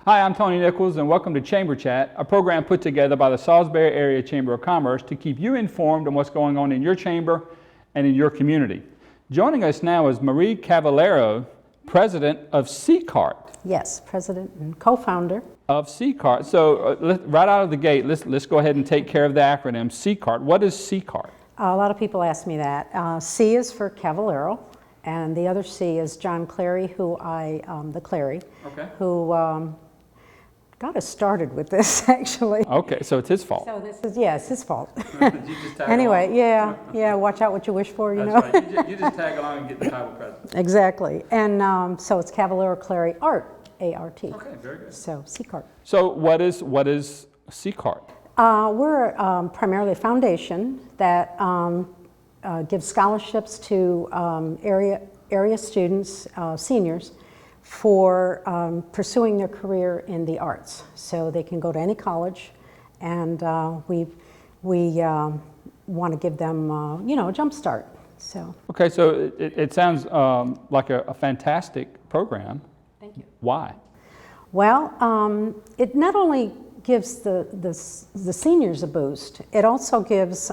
Hi, I'm Tony Nichols, and welcome to Chamber Chat, a program put together by the Salisbury Area Chamber of Commerce to keep you informed on what's going on in your chamber and in your community. Joining us now is Marie Cavallaro, president of CCART. Yes, president and co-founder. Of CCART. So right out of the gate, let's go ahead and take care of the acronym CCART. What is CCART? A lot of people ask me that. C is for Cavallaro, and the other C is John Clary, who got us started with this, actually. Okay, so it's his fault. So this is, yeah, it's his fault. Did you just tag Anyway, along? yeah, watch out what you wish for, you That's know. right. You just tag along and get the title president. Exactly. And so it's Cavallaro Clary Art, A-R-T. Okay, very good. So CCART. So what is CCART? We're primarily a foundation that gives scholarships to area students, seniors, for pursuing their career in the arts. So they can go to any college, and we want to give them, a jump start. So. Okay, so it sounds like a fantastic program. Thank you. Why? Well, it not only gives the seniors a boost, it also gives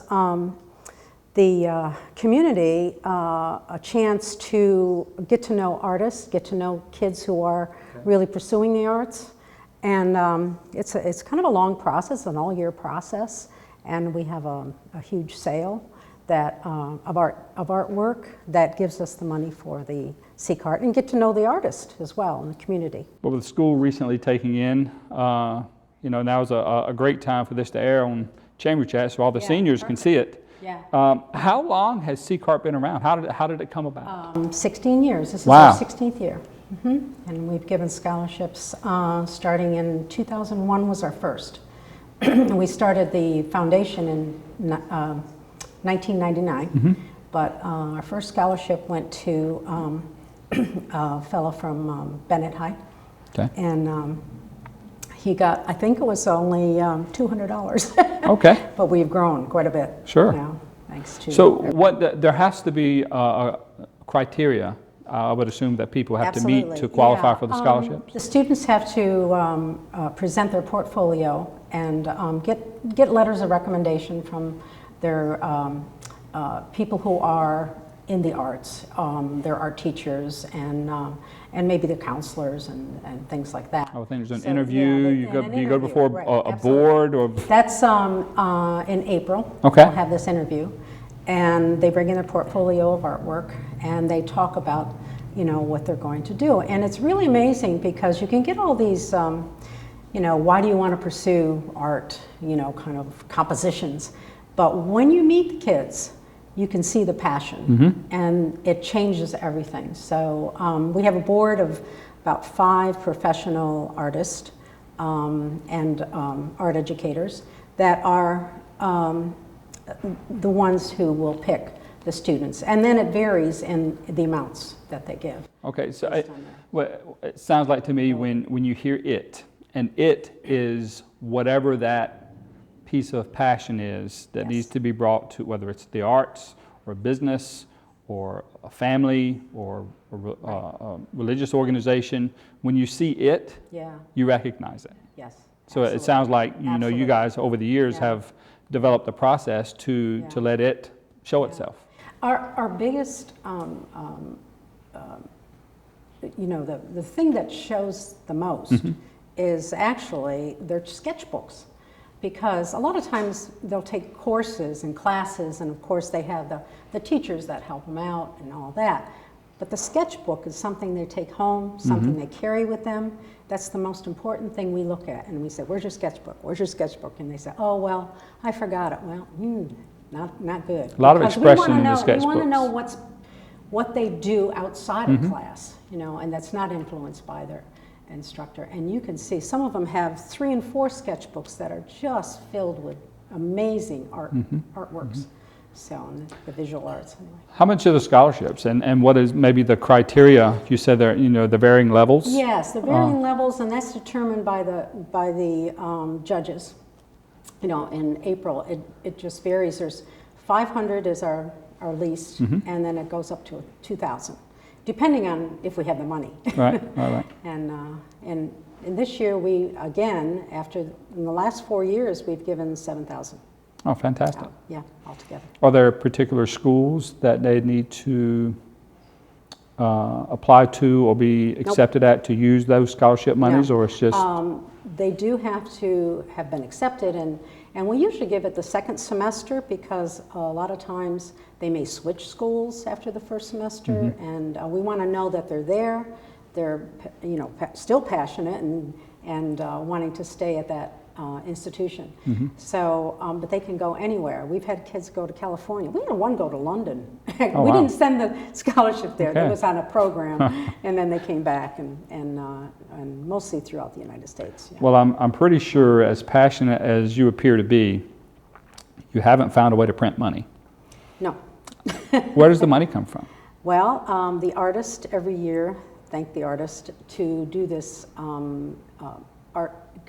the community a chance to get to know artists, get to know kids who are really pursuing the arts. And it's kind of a long process, an all-year process. And we have a huge sale that of artwork that gives us the money for the CCART, and get to know the artist as well in the community. Well, with the school recently taking in, now is a great time for this to air on Chamber Chat, so all the seniors can see it. Yeah. How long has CCART been around? How did it come about? 16 years. This is Wow. our 16th year. And we've given scholarships starting in 2001 was our first. We started the foundation in 1999, but our first scholarship went to a fellow from Bennett High. Okay. And he got, I think it was only $200. Okay. But we've grown quite a bit. Sure. Now, thanks to. So there has to be a criteria, I would assume, that people have to meet to qualify for the scholarships? The students have to present their portfolio and get letters of recommendation from their people who are in the arts, their art teachers, and maybe the counselors and things like that. I would think there's an interview. Do you go before right, a board or? That's in April. Okay. We'll have this interview, and they bring in their portfolio of artwork, and they talk about what they're going to do. And it's really amazing because you can get all these why do you want to pursue art, kind of compositions, but when you meet the kids, you can see the passion, and it changes everything. So we have a board of about 5 professional artists and art educators that are the ones who will pick the students. And then it varies in the amounts that they give. Okay, so it sounds like to me when you hear it, and it is whatever that piece of passion is that needs to be brought to, whether it's the arts or business or a family or a religious organization. When you see it, you recognize it. Yes. So absolutely. It sounds like you guys over the years have developed a process to let it show itself. Our biggest, the thing that shows the most is actually their sketchbooks. Because a lot of times they'll take courses and classes, and of course they have the teachers that help them out and all that. But the sketchbook is something they take home, something they carry with them. That's the most important thing we look at. And we say, where's your sketchbook? Where's your sketchbook? And they say, oh, well, I forgot it. Well, not good. A lot of expression in the sketchbooks. We want to know what they do outside of class, and that's not influenced by their instructor. And you can see some of them have 3 and 4 sketchbooks that are just filled with amazing artworks. So the visual arts anyway. How much are the scholarships, and what is maybe the criteria? You said there, the varying levels. Yes, the varying levels, and that's determined by the judges. In April it just varies. There's 500 is our least, and then it goes up to 2,000. Depending on if we have the money. Right. And and this year we, again, in the last 4 years, we've given 7,000. Oh, fantastic. Yeah, altogether. Are there particular schools that they need to apply to or be accepted at to use those scholarship monies, or it's just? They do have to have been accepted, and we usually give it the second semester because a lot of times they may switch schools after the first semester, and we want to know that they're there, they're still passionate and wanting to stay at that institution. So, but they can go anywhere. We've had kids go to California. We had one go to London. Oh, we wow. didn't send the scholarship there. Okay. It was on a program, and then they came back and mostly throughout the United States. Yeah. Well, I'm pretty sure, as passionate as you appear to be, you haven't found a way to print money. No. Where does the money come from? Well, the artist every year, thank the artist, to do this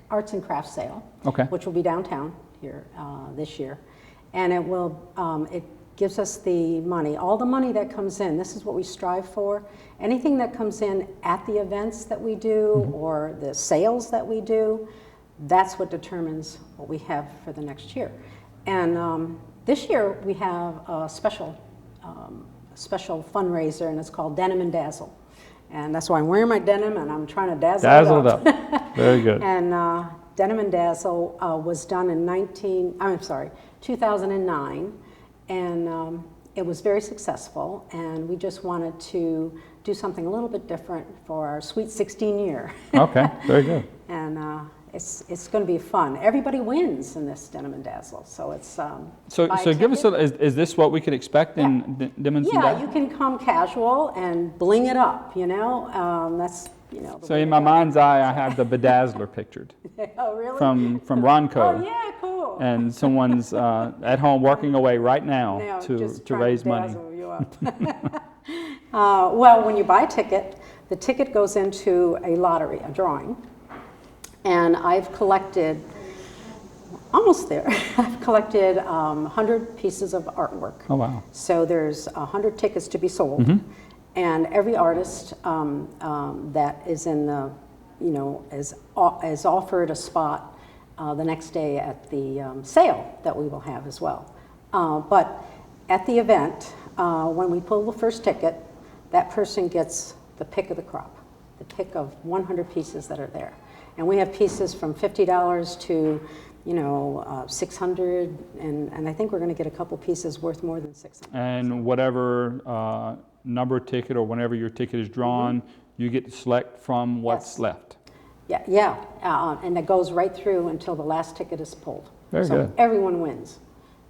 arts and crafts sale, Okay. which will be downtown here this year. And it gives us the money, all the money that comes in. This is what we strive for. Anything that comes in at the events that we do or the sales that we do, that's what determines what we have for the next year. And this year we have a special fundraiser, and it's called Denim and Dazzle. And that's why I'm wearing my denim and I'm trying to dazzle it up. Very good. And Denim and Dazzle was done in 2009, and it was very successful, and we just wanted to do something a little bit different for our Sweet 16 year. Okay, very good. And it's going to be fun. Everybody wins in this Denim and Dazzle, so it's So give us is this what we could expect in Denim and yeah, Dazzle? you can come casual and bling it up, that's, the So way in to my go. mind's eye, I have the bedazzler pictured Oh, really? from Ronco. Oh, yeah, cool. And someone's at home working away right now Now, to just trying raise money. dazzle you up. Well, when you buy a ticket, the ticket goes into a lottery, a drawing. And I've collected, almost there, I've collected 100 pieces of artwork. Oh, wow. So there's 100 tickets to be sold. And every artist that is in the, is offered a spot the next day at the sale that we will have as well. But at the event, when we pull the first ticket, that person gets the pick of the crop, the pick of 100 pieces that are there. And we have pieces from $50 to, $600, and I think we're going to get a couple pieces worth more than $600. And whatever number ticket or whenever your ticket is drawn, you get to select from what's Yes. left. Yeah, and it goes right through until the last ticket is pulled. Very so good. Everyone wins,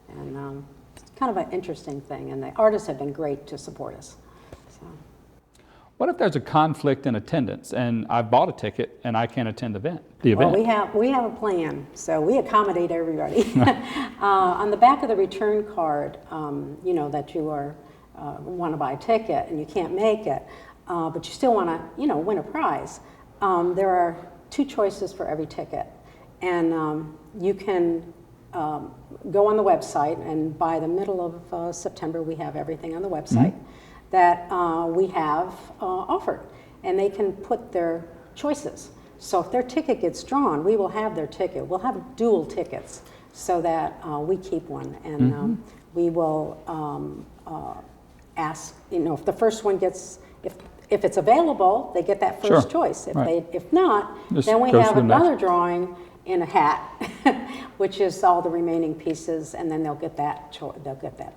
and it's kind of an interesting thing. And the artists have been great to support us. So. What if there's a conflict in attendance and I've bought a ticket and I can't attend the event? Well, we have a plan, so we accommodate everybody. On the back of the return card, that you want to buy a ticket and you can't make it, but you still want to, win a prize. There are 2 choices for every ticket, and you can go on the website, and by the middle of September, we have everything on the website that we have offered, and they can put their choices. So if their ticket gets drawn, we will have their ticket. We'll have dual tickets so that we keep one, and we will ask, if the first one gets, if it's available, they get that first choice. If not, Just then we goes have to the next. another drawing in a hat, which is all the remaining pieces, and then they'll get that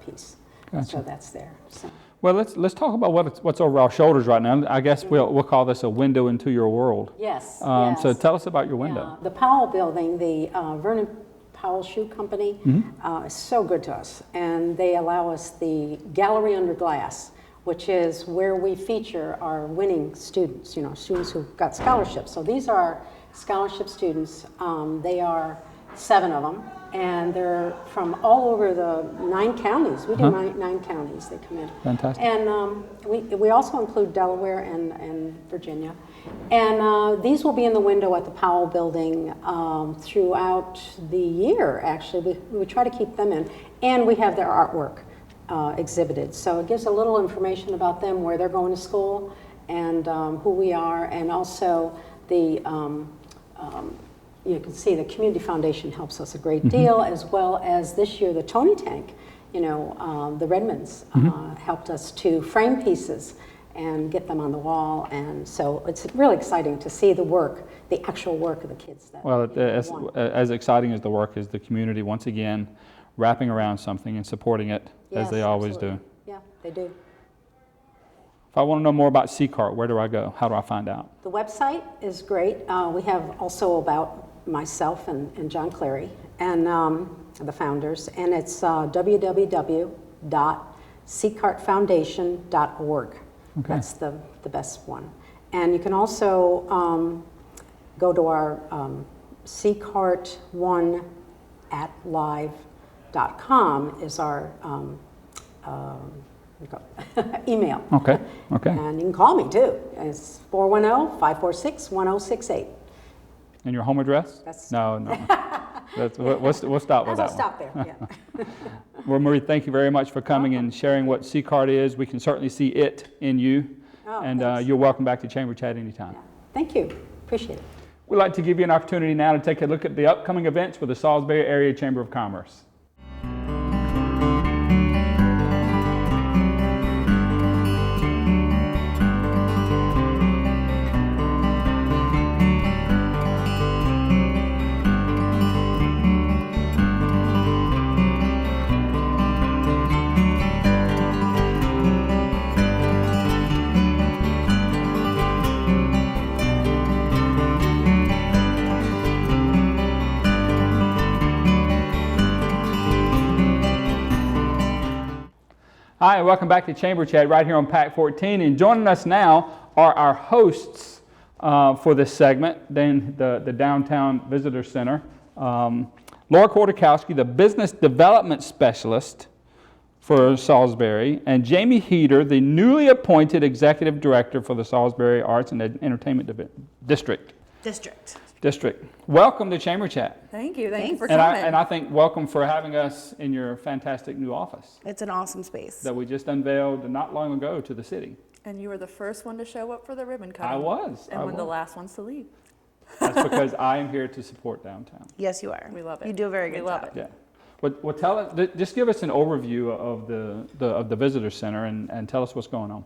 piece. Gotcha. So that's there. So. Well, let's talk about what's over our shoulders right now. I guess we'll call this a window into your world. Yes. So tell us about your window. The Powell building, the Vernon Powell Shoe Company, is so good to us, and they allow us the gallery under glass, which is where we feature our winning students. Students who got scholarships. So these are scholarship students. They are 7 of them. And they're from all over the 9 counties. We do 9 counties. They come in. Fantastic. And we also include Delaware and Virginia. And these will be in the window at the Powell building throughout the year, actually. We try to keep them in. And we have their artwork exhibited. So it gives a little information about them, where they're going to school, and who we are, and also you can see the Community Foundation helps us a great deal, as well as this year the Tony Tank, the Redmonds helped us to frame pieces and get them on the wall, and so it's really exciting to see the work, the actual work of the kids. As exciting as the work is the community, once again, wrapping around something and supporting it, as they always do. Yeah, they do. If I want to know more about CCART, where do I go? How do I find out? The website is great. We have also about myself and John Clary and the founders, and it's www.ccartfoundation.org. Okay. That's the best one. And you can also go to our CCART1@live.com is our email. Okay. And you can call me too. It's 410-546-1068. And your home address? No. We'll stop with that one. I'll stop there, yeah. Well, Marie, thank you very much for coming and sharing what CCART is. We can certainly see it in you. And you're welcome back to Chamber Chat anytime. Yeah. Thank you. Appreciate it. We'd like to give you an opportunity now to take a look at the upcoming events with the Salisbury Area Chamber of Commerce. Hi, and welcome back to Chamber Chat right here on PAC 14. And joining us now are our hosts for this segment, then the Downtown Visitor Center. Laura Kordzikowski, the Business Development Specialist for Salisbury, and Jamie Heater, the newly appointed Executive Director for the Salisbury Arts and Entertainment District. Welcome to Chamber Chat. Thank you for coming. And I think welcome for having us in your fantastic new office. It's an awesome space. That we just unveiled not long ago to the city. And you were the first one to show up for the ribbon cutting. I was. And one of the last ones to leave. That's because I am here to support downtown. Yes, you are. We love it. You do a very good job. We love it. Yeah. Well, tell us, just give us an overview of the visitor center and tell us what's going on.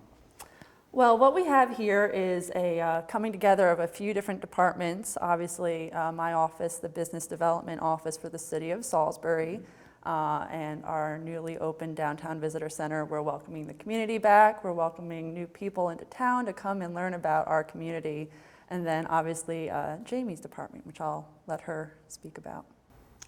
Well, what we have here is a coming together of a few different departments. Obviously, my office, the Business Development Office for the City of Salisbury, and our newly opened Downtown Visitor Center. We're welcoming the community back. We're welcoming new people into town to come and learn about our community. And then obviously Jamie's department, which I'll let her speak about.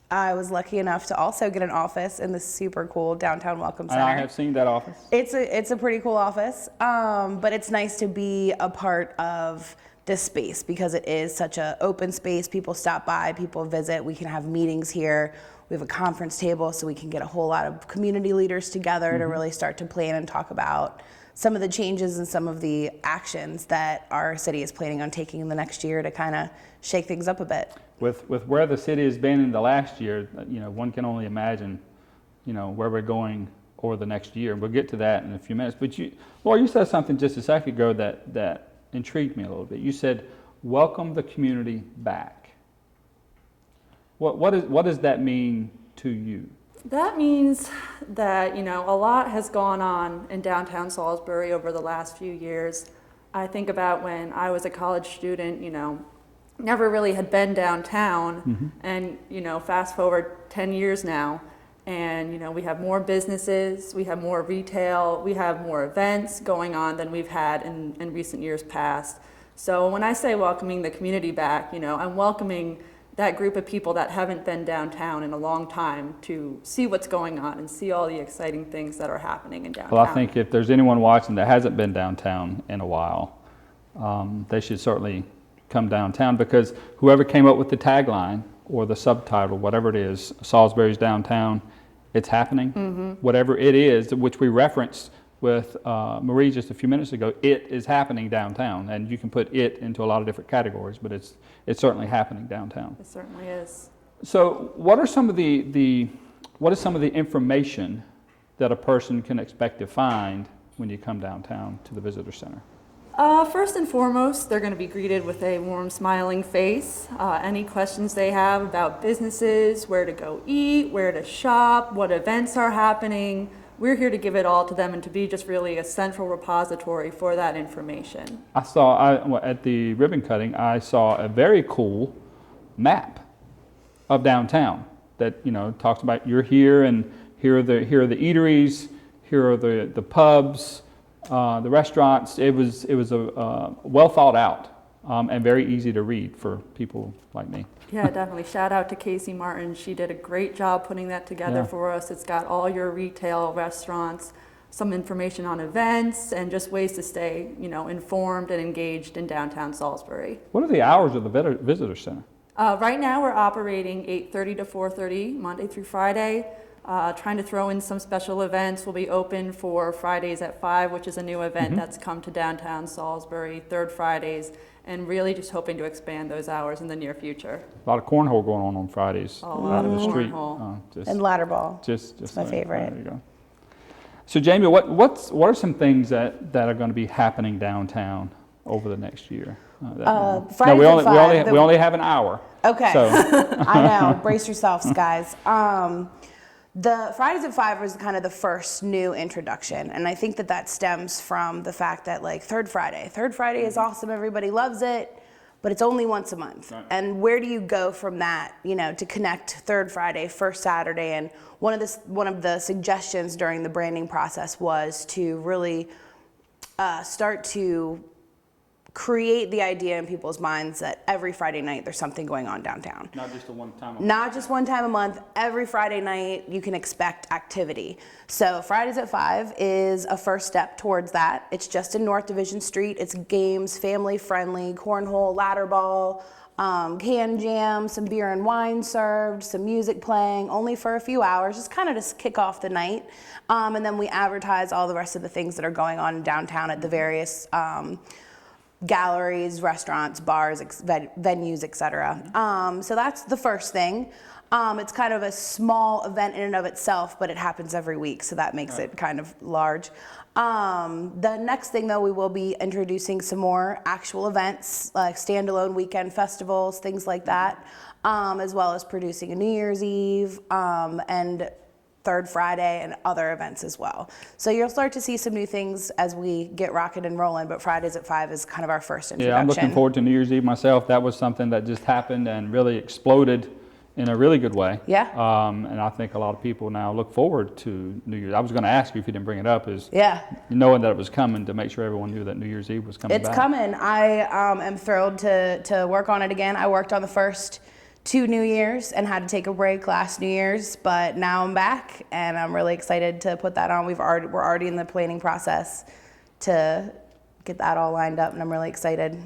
I was lucky enough to also get an office in the super cool Downtown Welcome Center. And I have seen that office. It's a pretty cool office, but it's nice to be a part of this space because it is such an open space. People stop by, people visit. We can have meetings here. We have a conference table so we can get a whole lot of community leaders together to really start to plan and talk about some of the changes and some of the actions that our city is planning on taking in the next year to kind of shake things up a bit. With where the city has been in the last year, one can only imagine, where we're going over the next year. We'll get to that in a few minutes. But Laura, you said something just a second ago that intrigued me a little bit. You said, welcome the community back. What does that mean to you? That means that, a lot has gone on in downtown Salisbury over the last few years. I think about when I was a college student, never really had been downtown, and fast forward 10 years now, and we have more businesses, we have more retail, we have more events going on than we've had in recent years past. So when I say welcoming the community back, I'm welcoming that group of people that haven't been downtown in a long time to see what's going on and see all the exciting things that are happening in downtown. Well, I think if there's anyone watching that hasn't been downtown in a while, they should certainly come downtown, because whoever came up with the tagline or the subtitle, whatever it is, Salisbury's downtown, it's happening. Whatever it is, which we referenced with Marie just a few minutes ago, it is happening downtown, and you can put it into a lot of different categories, but it's certainly happening downtown. It certainly is. So, what are some of the information that a person can expect to find when you come downtown to the visitor center? First and foremost, they're going to be greeted with a warm, smiling face. Any questions they have about businesses, where to go eat, where to shop, what events are happening, we're here to give it all to them and to be just really a central repository for that information. At the ribbon cutting, I saw a very cool map of downtown that, talks about you're here and here are the eateries, here are the pubs, the restaurants. It was a well thought out and very easy to read for people like me. Yeah, definitely. Shout out to Casey Martin. She did a great job putting that together for us. It's got all your retail, restaurants, some information on events, and just ways to stay, informed and engaged in downtown Salisbury. What are the hours of the visitor center? Right now we're operating 8:30 to 4:30, Monday through Friday. Trying to throw in some special events. We'll be open for Fridays at 5, which is a new event that's come to downtown Salisbury, third Fridays, and really just hoping to expand those hours in the near future. A lot of cornhole going on Fridays out in the street. And ladder ball. Just my favorite. There you go. So Jamie, what are some things that are going to be happening downtown over the next year? Fridays we at 5. only have an hour. Okay. So. I know. Brace yourselves, guys. The Fridays at 5 was kind of the first new introduction, and I think that stems from the fact that Third Friday is awesome, everybody loves it, but it's only once a month. Right. And where do you go from that, to connect Third Friday, First Saturday? And one of the suggestions during the branding process was to really start to create the idea in people's minds that every Friday night there's something going on downtown. Not just one time a month. Every Friday night you can expect activity. So Fridays at 5 is a first step towards that. It's just in North Division Street. It's games, family friendly, cornhole, ladder ball, can jam, some beer and wine served, some music playing, only for a few hours, just kind of to kick off the night. And then we advertise all the rest of the things that are going on in downtown at the various galleries, restaurants, bars, venues, etc. So that's the first thing. It's kind of a small event in and of itself, but it happens every week, so that makes it kind of large. The next thing, though, we will be introducing some more actual events, like standalone weekend festivals, things like that, as well as producing a New Year's Eve and Third Friday and other events as well. So you'll start to see some new things as we get rocking and rolling, but Fridays at 5 is kind of our first introduction. Yeah, I'm looking forward to New Year's Eve myself. That was something that just happened and really exploded in a really good way. Yeah. And I think a lot of people now look forward to New Year's. I was going to ask you if you didn't bring it up, knowing that it was coming, to make sure everyone knew that New Year's Eve was coming back. It's coming. I am thrilled to work on it again. I worked on the first 2 New Year's and had to take a break last New Year's, but now I'm back and I'm really excited to put that on. We're already in the planning process to get that all lined up, and I'm really excited.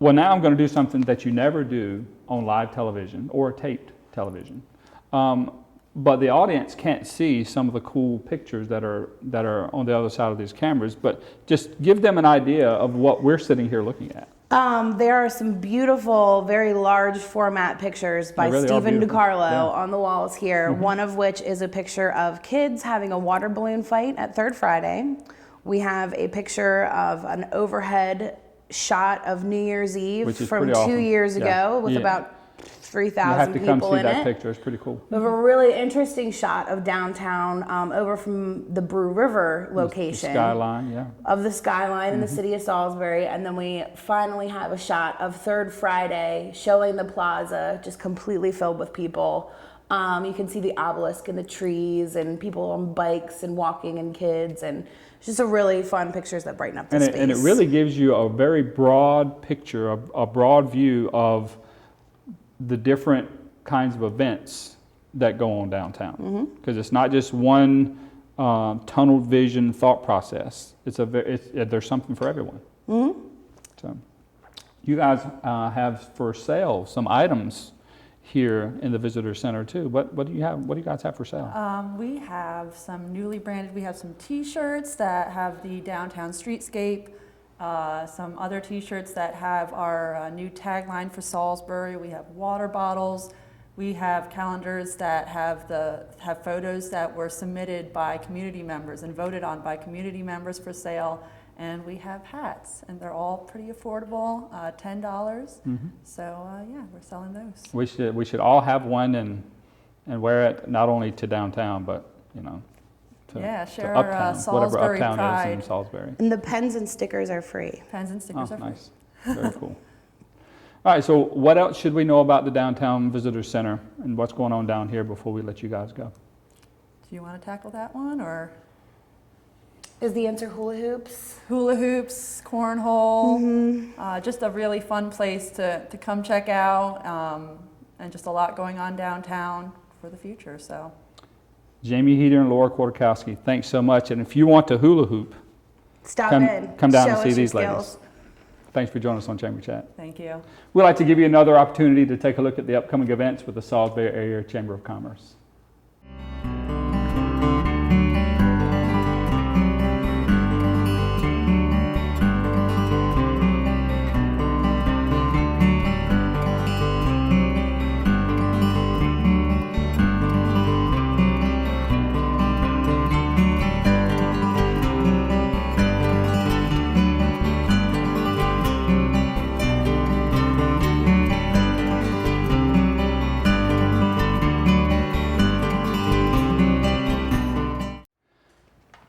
Well, now I'm going to do something that you never do on live television or taped television. But the audience can't see some of the cool pictures that are on the other side of these cameras, but just give them an idea of what we're sitting here looking at. There are some beautiful, very large format pictures by Stephen DiCarlo on the walls here, one of which is a picture of kids having a water balloon fight at Third Friday. We have a picture of an overhead shot of New Year's Eve from 2 years ago with about 3,000 people in it. You have to come see that picture. It's pretty cool. We have a really interesting shot of downtown over from the Brew River location. The skyline, of the skyline in the city of Salisbury. And then we finally have a shot of Third Friday showing the plaza just completely filled with people. You can see the obelisk and the trees and people on bikes and walking and kids, and it's just a really fun pictures that brighten up the space. And it really gives you a very broad picture, a broad view of the different kinds of events that go on downtown. Because it's not just one tunnel vision thought process. There's something for everyone. So you guys have for sale some items here in the visitor center too. What do you have? What do you guys have for sale? We have some newly branded. We have some T-shirts that have the downtown streetscape. Some other T-shirts that have our new tagline for Salisbury. We have water bottles. We have calendars that have photos that were submitted by community members and voted on by community members for sale. And we have hats, and they're all pretty affordable, $10. So yeah, we're selling those. We should all have one and wear it not only to downtown, but to, Yeah, to share our uptown, whatever Salisbury uptown is pride. in Salisbury. And the pens and stickers are free. Pens and stickers Oh, are free. nice. Very cool. All right, so what else should we know about the Downtown Visitor Center and what's going on down here before we let you guys go? Do you want to tackle that one, or? Is the answer hula hoops? Hula hoops, cornhole, just a really fun place to come check out, and just a lot going on downtown for the future. So, Jamie Heater and Laura Kordzikowski, thanks so much. And if you want to hula hoop, Stop come in. down Show and us see your these skills. ladies. Thanks for joining us on Chamber Chat. thank you. We'd like to give you another opportunity to take a look at the upcoming events with the Salisbury Area Chamber of Commerce.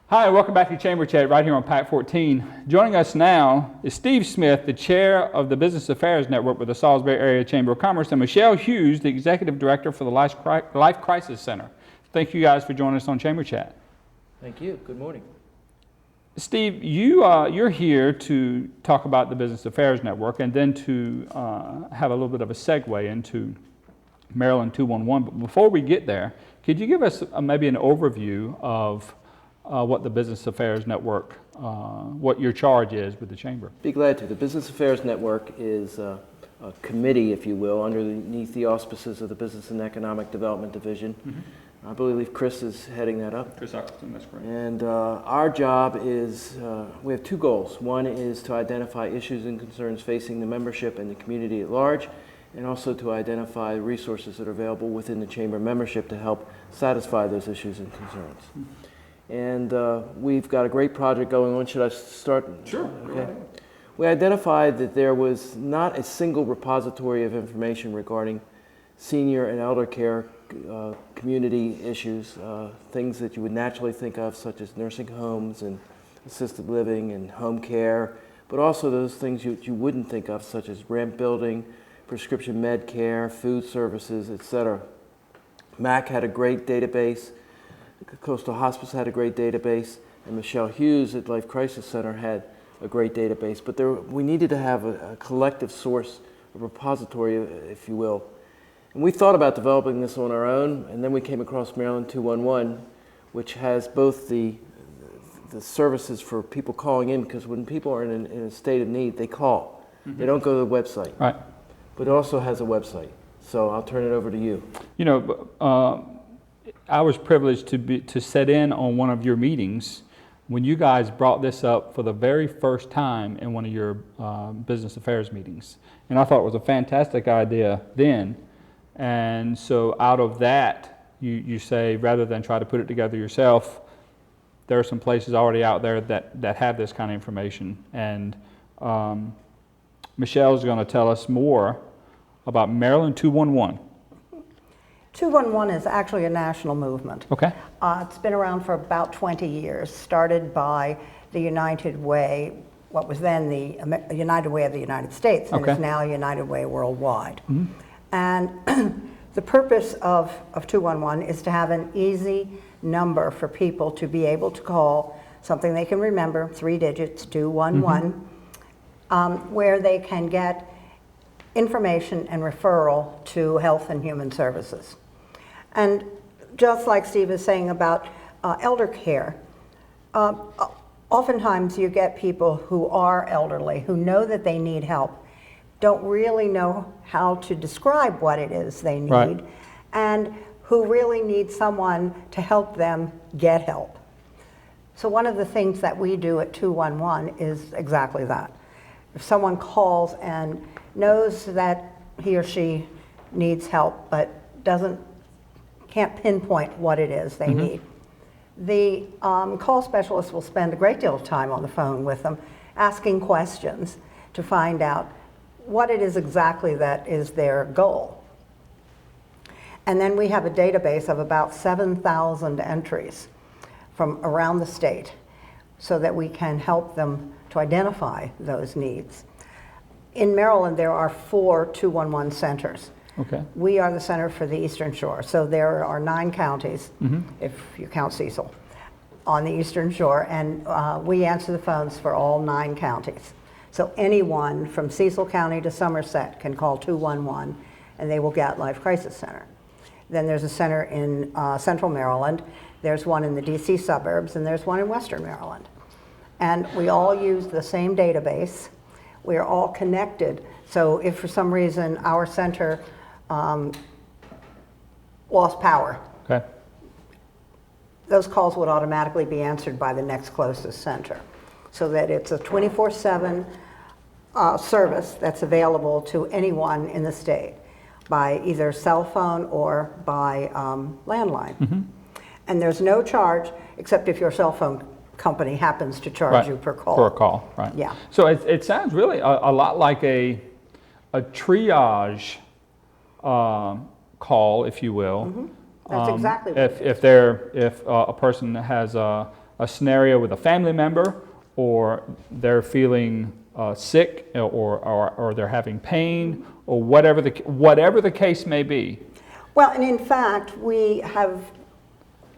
Hi, welcome back to Chamber Chat right here on PAC 14. Joining us now is Steve Smith, the chair of the Business Affairs Network with the Salisbury Area Chamber of Commerce, and Michele Hughes, the executive director for the Life Crisis Center. Thank you guys for joining us on Chamber Chat. Thank you. Good morning. Steve, you're here to talk about the Business Affairs Network and then to have a little bit of a segue into Maryland 211. But before we get there, could you give us maybe an overview of what the Business Affairs Network, what your charge is with the Chamber? Be glad to. The Business Affairs Network is a committee, if you will, underneath the auspices of the Business and Economic Development Division. I believe Chris is heading that up. Chris Oxton, that's great. And our job is, we have two goals. One is to identify issues and concerns facing the membership and the community at large, and also to identify resources that are available within the Chamber membership to help satisfy those issues and concerns. And we've got a great project going on. Should I start? Sure. Okay. We identified that there was not a single repository of information regarding senior and elder care community issues, things that you would naturally think of, such as nursing homes and assisted living and home care, but also those things you wouldn't think of, such as ramp building, prescription med care, food services, etc. MAC had a great database. Coastal Hospice had a great database, and Michele Hughes at Life Crisis Center had a great database. But we needed to have a collective source, a repository, if you will. And we thought about developing this on our own, and then we came across Maryland 211, which has both the services for people calling in, because when people are in a state of need, they call. They don't go to the website. Right. But it also has a website. So I'll turn it over to you. You know, I was privileged to sit in on one of your meetings when you guys brought this up for the very first time in one of your business affairs meetings. And I thought it was a fantastic idea then. And so out of that, you say, rather than try to put it together yourself, there are some places already out there that have this kind of information. And Michele is going to tell us more about Maryland 211. 211 is actually a national movement. Okay. It's been around for about 20 years, started by the United Way, what was then the United Way of the United States, and is now United Way worldwide. And the purpose of 211 is to have an easy number for people to be able to call, something they can remember, 3 digits, 211, where they can get information and referral to Health and Human Services. And just like Steve is saying about elder care, oftentimes you get people who are elderly, who know that they need help, don't really know how to describe what it is they need, right, and who really need someone to help them get help. So one of the things that we do at 211 is exactly that. If someone calls and knows that he or she needs help but can't pinpoint what it is they need, the call specialist will spend a great deal of time on the phone with them, asking questions to find out what it is exactly that is their goal. And then we have a database of about 7,000 entries from around the state so that we can help them to identify those needs. In Maryland, there are 4 211 centers. Okay. We are the center for the Eastern Shore, so there are 9 counties, if you count Cecil, on the Eastern Shore, and we answer the phones for all 9 counties. So anyone from Cecil County to Somerset can call 211, and they will get Life Crisis Center. Then there's a center in Central Maryland, there's one in the DC suburbs, and there's one in Western Maryland. And we all use the same database. We are all connected, so if for some reason our center lost power, Okay. those calls would automatically be answered by the next closest center. So that it's a 24/7 service that's available to anyone in the state by either cell phone or by landline. And there's no charge except if your cell phone company happens to charge Right. you per call. For a call, right. Yeah. So it sounds really a lot like a triage call, if you will. That's exactly what it is. If a person has a scenario with a family member, or they're feeling sick, or they're having pain, or whatever the case may be. Well, and in fact, we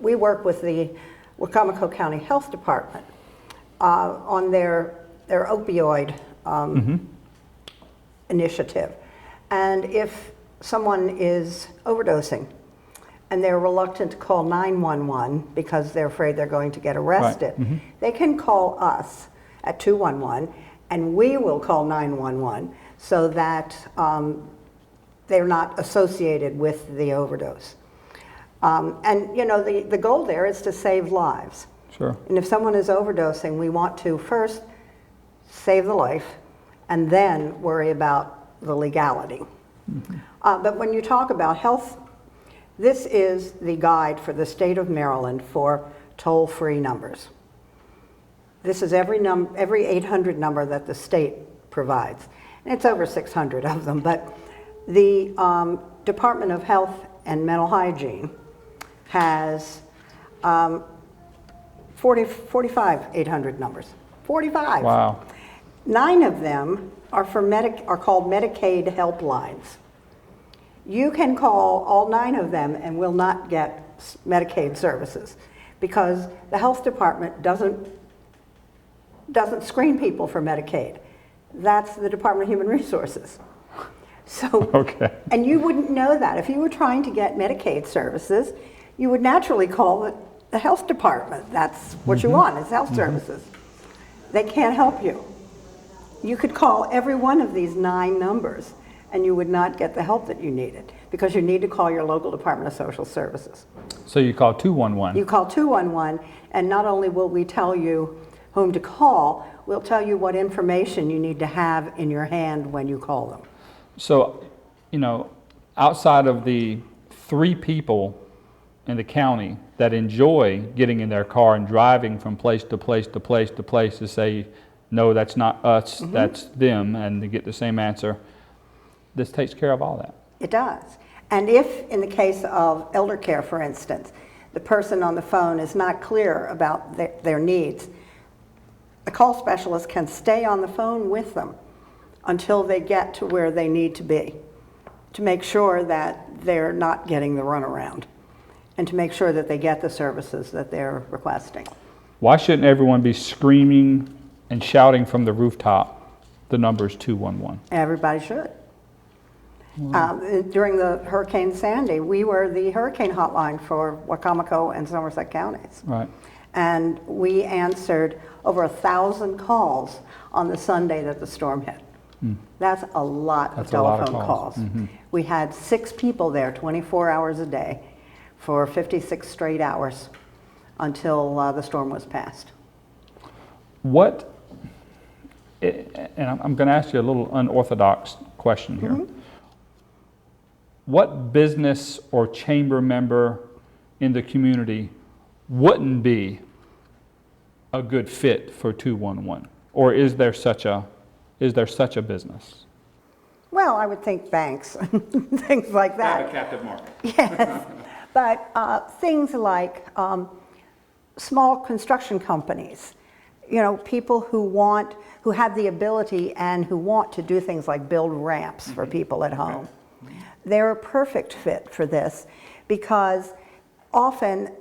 work with the Wacomico County Health Department on their opioid initiative. And if someone is overdosing and they're reluctant to call 911 because they're afraid they're going to get arrested, they can call us at 211 and we will call 911 so that they're not associated with the overdose. And you know, the goal there is to save lives. Sure. And if someone is overdosing, we want to first save the life and then worry about the legality. But when you talk about health, this is the guide for the state of Maryland for toll-free numbers. This is every 800 number that the state provides. And it's over 600 of them, but the Department of Health and Mental Hygiene has 45 800 numbers. 45. Wow. 9 of them are called Medicaid helplines. You can call all 9 of them and will not get Medicaid services because the health department doesn't screen people for Medicaid. That's the Department of Human Resources. So, Okay. and you wouldn't know that. If you were trying to get Medicaid services, you would naturally call the health department. That's what you want, is health services. They can't help you. You could call every one of these 9 numbers and you would not get the help that you needed because you need to call your local Department of Social Services. So you call 211. You call 211 and not only will we tell you whom to call, we'll tell you what information you need to have in your hand when you call them. So, you know, outside of the 3 people in the county that enjoy getting in their car and driving from place to place to place to place to say, no, that's not us, that's them, and to get the same answer, this takes care of all that. It does. And if, in the case of elder care, for instance, the person on the phone is not clear about their needs, the call specialist can stay on the phone with them until they get to where they need to be, to make sure that they're not getting the runaround and to make sure that they get the services that they're requesting. Why shouldn't everyone be screaming and shouting from the rooftop the numbers 211? Everybody should. During the Hurricane Sandy, we were the hurricane hotline for Wacomico and Somerset counties. Right. And we answered over 1,000 calls on the Sunday that the storm hit. That's a lot of That's a lot of telephone calls. calls. We had 6 people there 24 hours a day for 56 straight hours until the storm was passed. And I'm going to ask you a little unorthodox question here. What business or chamber member in the community wouldn't be a good fit for 211? Or is there such a business? Well, I would think banks, things like that. captive market. Yes, but things like small construction companies, people who have the ability and who want to do things like build ramps for people at home. They're a perfect fit for this because often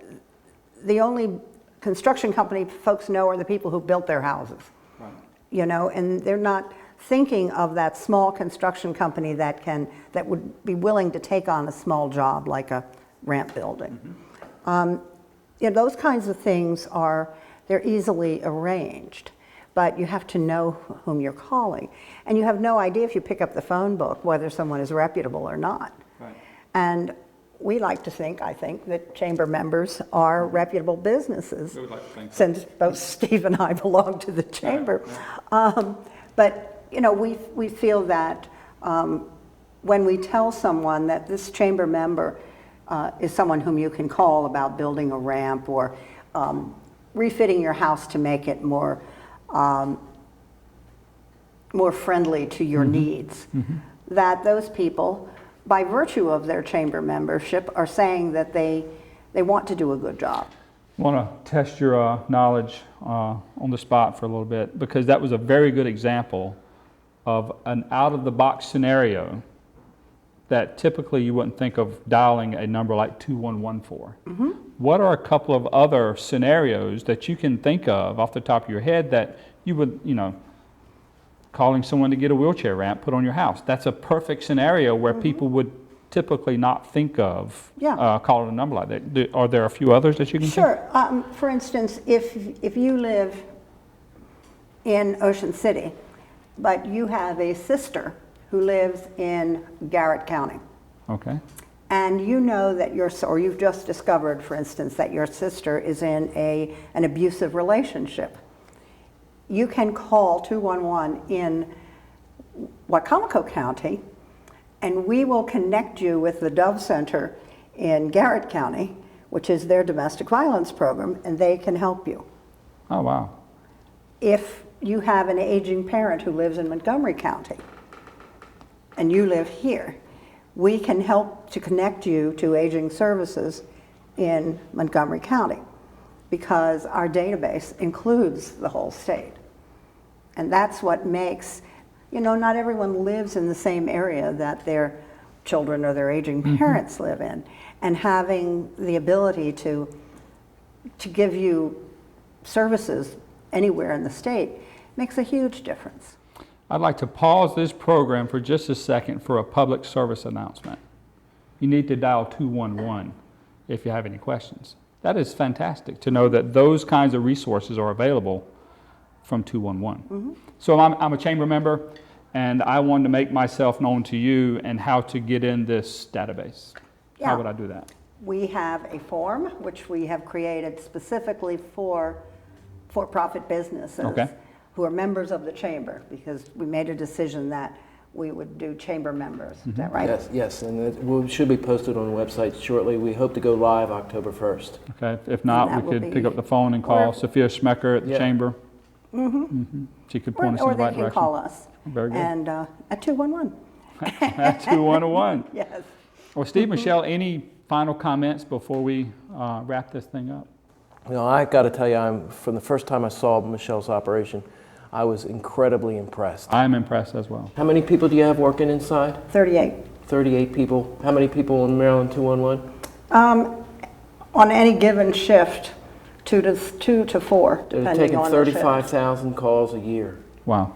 the only construction company folks know are the people who built their houses. Right. And they're not thinking of that small construction company that would be willing to take on a small job like a ramp building. Mm-hmm. Those kinds of things they're easily arranged, but you have to know whom you're calling. And you have no idea if you pick up the phone book whether someone is reputable or not. Right. And we like to think, I think, that chamber members are reputable businesses. We would like to think so. Since both Steve and I belong to the chamber. Right. But we feel that when we tell someone that this chamber member is someone whom you can call about building a ramp or refitting your house to make it more friendly to your mm-hmm. needs, mm-hmm. that those people, by virtue of their chamber membership, are saying that they want to do a good job. I want to test your knowledge on the spot for a little bit, because that was a very good example of an out-of-the-box scenario that typically you wouldn't think of dialing a number like 211 for. Mm-hmm. What are a couple of other scenarios that you can think of off the top of your head that you would, calling someone to get a wheelchair ramp put on your house? That's a perfect scenario where mm-hmm. people would typically not think of calling a number like that. Are there a few others that you can Sure. For instance, if you live in Ocean City, but you have a sister who lives in Garrett County. Okay. And you know that or you've just discovered, for instance, that your sister is in an abusive relationship. You can call 211 in Wicomico County, and we will connect you with the Dove Center in Garrett County, which is their domestic violence program, and they can help you. Oh, wow. If you have an aging parent who lives in Montgomery County, and you live here, we can help to connect you to aging services in Montgomery County, because our database includes the whole state. And that's what makes, not everyone lives in the same area that their children or their aging parents mm-hmm. live in. And having the ability to give you services anywhere in the state makes a huge difference. I'd like to pause this program for just a second for a public service announcement. You need to dial 211 if you have any questions. That is fantastic to know that those kinds of resources are available from 211. Mm-hmm. So I'm a chamber member, and I wanted to make myself known to you and how to get in this database. Yeah. How would I do that? We have a form which we have created specifically for for-profit businesses. Okay. Who are members of the chamber, because we made a decision that we would do chamber members. Mm-hmm. Is that right? Yes, and it should be posted on the website shortly. We hope to go live October 1st. Okay, if not, we could pick up the phone and call Sophia Schmecker at the chamber. Mm-hmm. Mm-hmm. She could point us in the right direction. Or they can call us. Very good. And at 211. At 211. Yes. Well, Steve, Michele, any final comments before we wrap this thing up? I got to tell you, from the first time I saw Michele's operation, I was incredibly impressed. I'm impressed as well. How many people do you have working inside? 38. 38 people. How many people in Maryland 211? On any given shift, 2 to 4, depending They're taking on 35,000 calls a year. Wow.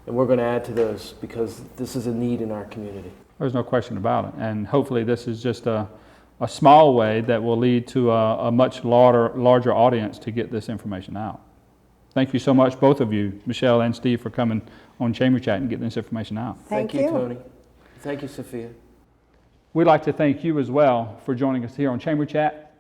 And we're going to add to those because this is a need in our community. There's no question about it. And hopefully this is just a small way that will lead to a much larger audience to get this information out. Thank you so much, both of you, Michele and Steve, for coming on Chamber Chat and getting this information out. Thank you, Tony. Thank you, Sophia. We'd like to thank you as well for joining us here on Chamber Chat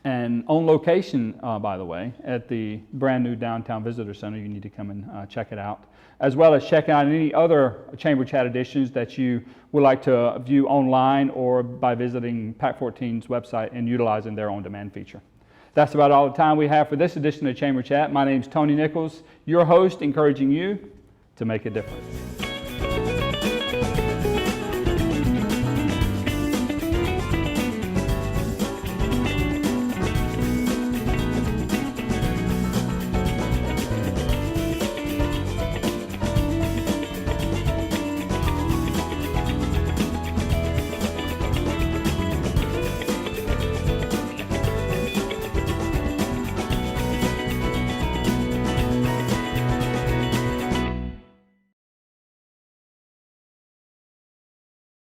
and on location, by the way, at the brand new Downtown Visitor Center. You need to come and check it out, as well as check out any other Chamber Chat editions that you would like to view online or by visiting PAC 14's website and utilizing their on-demand feature. That's about all the time we have for this edition of Chamber Chat. My name's Tony Nichols, your host, encouraging you to make a difference.